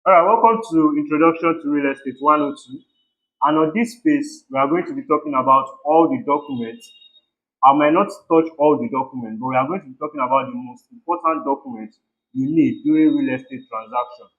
All right, welcome to Introduction to Real Estate 102. And on this space, we are going to be talking about all the documents. I might not touch all the documents, but we are going to be talking about the most important documents you need during real estate transaction.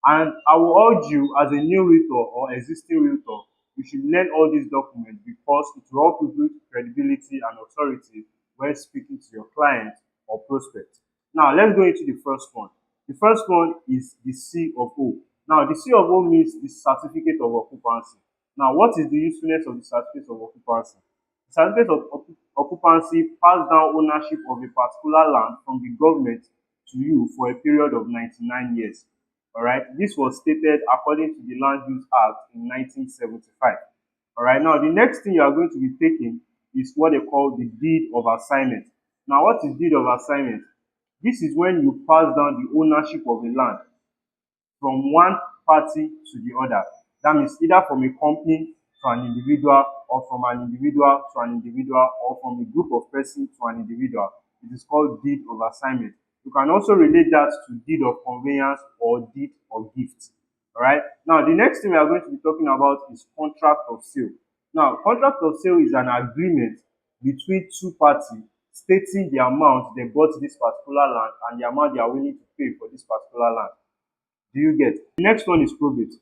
And I will urge you as a new realtor or existing realtor, you should learn all these documents because it will help you build credibility and authority when speaking to your client or prospect. Now, let's go into the first one. The first one is the C of O. Now, the C of O means the certificate of occupancy. Now, what is the usefulness of the certificate of occupancy? The certificate of occupancy pass down ownership of a particular land from the government to you for a period of 99 years. All right, this was stated according to the Land Use Act in 1975. All right, now the next thing you are going to be taking is what they call the deed of assignment. Now, what is deed of assignment? This is when you pass down the ownership of a land from one party to the other. That means either from a company to an individual, or from an individual to an individual, or from a group of persons to an individual. It is called deed of assignment. You can also relate that to deed of conveyance or deed of gift. All right. Now, the next thing we are going to be talking about is contract of sale. Now, contract of sale is an agreement between two parties stating the amount they bought this particular land and the amount they are willing to pay for this particular land. Do you get? The next one is probate.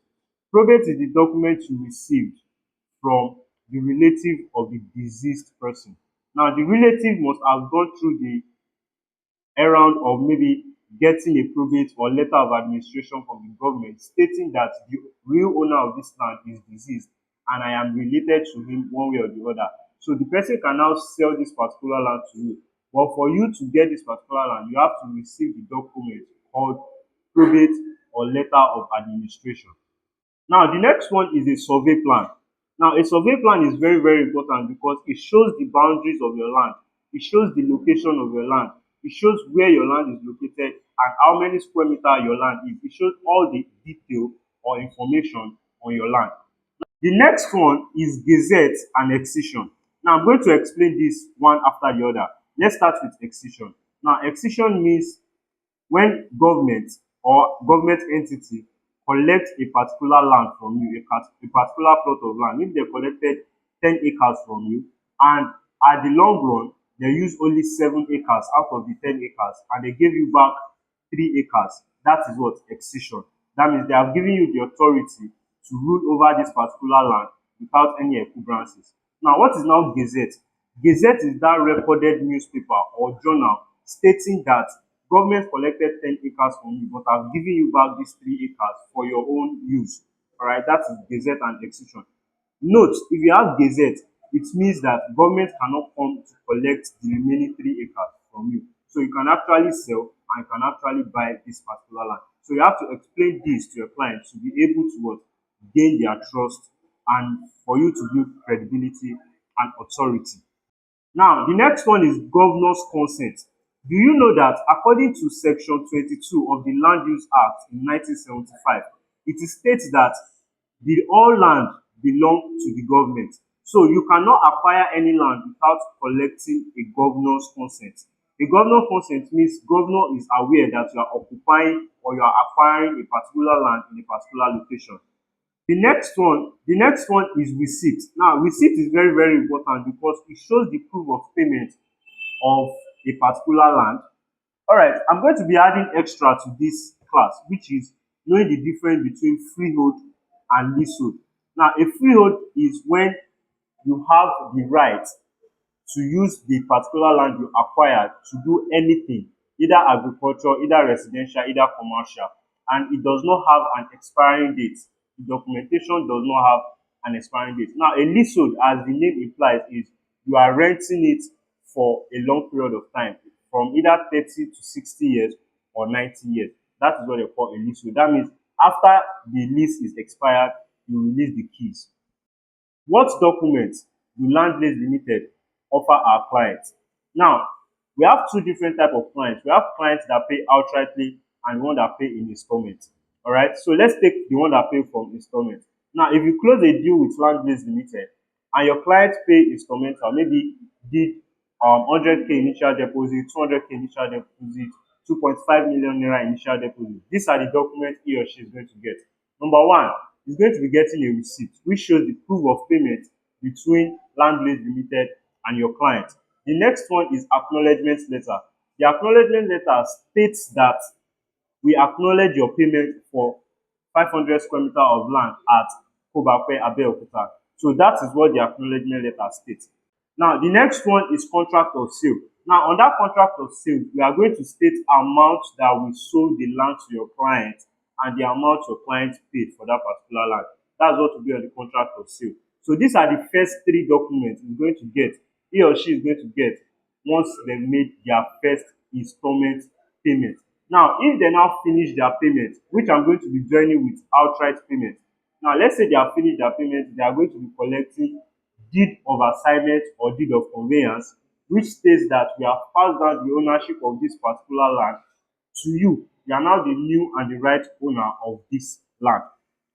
Probate is the document you received from the relative of the deceased person. Now, the relative must have gone through the errand of maybe getting a probate or letter of administration from the government stating that the real owner of this land is deceased and I am related to him one way or the other. So the person can now sell this particular land to you. But for you to get this particular land, you have to receive the document called probate or letter of administration. Now, the next one is a survey plan. Now, a survey plan is very, very important because it shows the boundaries of your land. It shows the location of your land. It shows where your land is located and how many square meter your land is. It shows all the detail or information on your land. The next one is gazette and excision. Now, I'm going to explain this one after the other. Let's start with excision. Now, excision means when government or government entity collect a particular land from you, a particular plot of land, if they collected 10 acres from you and at the long run they use only 7 acres out of the 10 acres and they give you back 3 acres, that is what excision. That means they have given you the authority to rule over this particular land without any encumbrances. Now, what is now gazette? Gazette is that recorded newspaper or journal stating that government collected 10 acres from you but have given you back these 3 acres for your own use. All right, that is gazette and excision. Note, if you have gazette, it means that government cannot come to collect the remaining 3 acres from you. So you can actually sell and you can actually buy this particular land. So you have to explain this to your client to be able to what? Gain their trust and for you to build credibility and authority. Now, the next one is governor's consent. Do you know that according to section 22 of the Land Use Act in 1975, it states that the all land belong to the government. So you cannot acquire any land without collecting a governor's consent. A governor's consent means governor is aware that you are occupying or you are acquiring a particular land in a particular location. The next one is receipt. Now, receipt is very, very important because it shows the proof of payment of a particular land. All right, I'm going to be adding extra to this class, which is knowing the difference between freehold and leasehold. Now, a freehold is when you have the right to use the particular land you acquired to do anything, either agriculture, either residential, either commercial, and it does not have an expiring date. The documentation does not have an expiring date. Now, a leasehold, as the name implies, is you are renting it for a long period of time, from either 30 to 60 years or 90 years. That is what they call a leasehold. That means after the lease is expired, you release the keys. What documents do Landblaze Limited offer our clients? Now, we have two different types of clients. We have clients that pay outrightly and one that pay in installment. All right, so let's take the one that pay from installment. Now, if you close a deal with Landblaze Limited and your client pay installmental, maybe did 100k initial deposit, 200k initial deposit, 2.5 million naira initial deposit. These are the documents he or she is going to get. Number one, he's going to be getting a receipt which shows the proof of payment between Landblaze Limited and your client. The next one is acknowledgement letter. The acknowledgement letter states that we acknowledge your payment for 500 square meter of land at Kobakwe, Abeokuta. So that is what the acknowledgement letter states. Now, the next one is contract of sale. Now, on that contract of sale, we are going to state amount that we sold the land to your client and the amount your client paid for that particular land. That's what will be on the contract of sale. So these are the first three documents he's going to get, he or she is going to get once they made their first installment payment. Now, if they now finish their payment, which I'm going to be joining with outright payment. Now, let's say they have finished their payment, they are going to be collecting deed of assignment or deed of conveyance, which states that we have passed down the ownership of this particular land to you. You are now the new and the right owner of this land.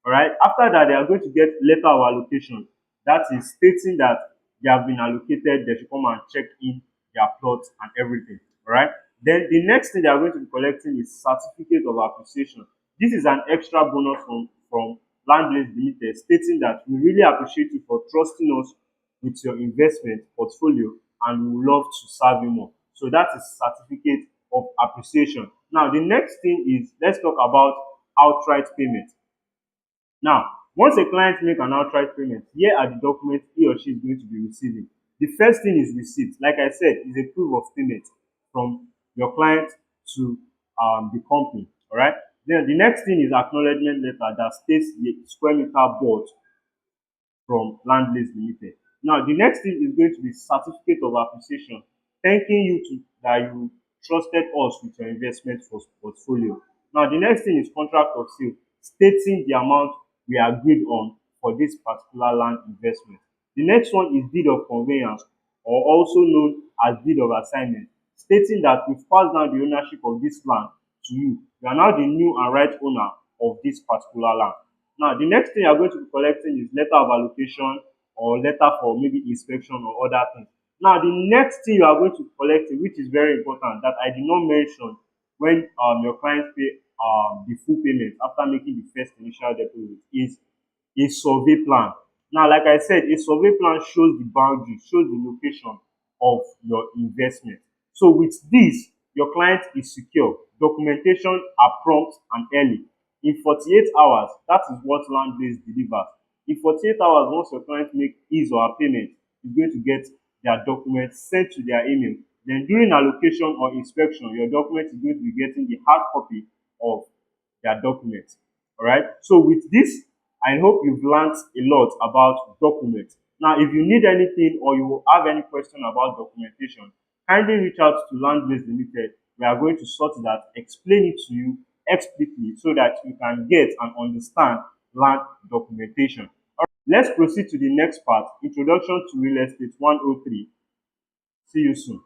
All right. After that, they are going to get letter of allocation. That is stating that they have been allocated. They should come and check in their plots and everything. All right. Then the next thing they are going to be collecting is certificate of appreciation. This is an extra bonus from Landblaze Limited, stating that we really appreciate you for trusting us with your investment portfolio and we would love to serve you more. So that is certificate of appreciation. Now, the next thing is, let's talk about outright payment. Now, once a client make an outright payment, here are the documents he or she is going to be receiving. The first thing is receipt. Like I said, is a proof of payment from your client to the company. All right. Then the next thing is acknowledgement letter that states the square meter bought from Landblaze Limited. Now, the next thing is going to be certificate of appreciation, thanking you that you trusted us with your investment portfolio. Now, the next thing is contract of sale, stating the amount we agreed on for this particular land investment. The next one is deed of conveyance, or also known as deed of assignment, stating that we've passed down the ownership of this land to you. You are now the new and right owner of this particular land. Now, the next thing you are going to be collecting is letter of allocation or letter for maybe inspection or other things. Now, the next thing you are going to be collecting, which is very important, that I did not mention when your client pay the full payment after making the first initial deposit, is a survey plan. Now, like I said, a survey plan shows the boundary, shows the location of your investment. So with this, your client is secure. Documentation are prompt and early. In 48 hours, that is what Landblaze delivers. In 48 hours, once your client make his or her payment, is going to get their documents sent to their email. Then during allocation or inspection, your document is going to be getting the hard copy of their documents. All right. So with this, I hope you've learned a lot about documents. Now, if you need anything or you have any question about documentation, kindly reach out to Landblaze Limited. We are going to sort that, explain it to you explicitly so that you can get and understand land documentation. All right, let's proceed to the next part, Introduction to Real Estate 103. See you soon.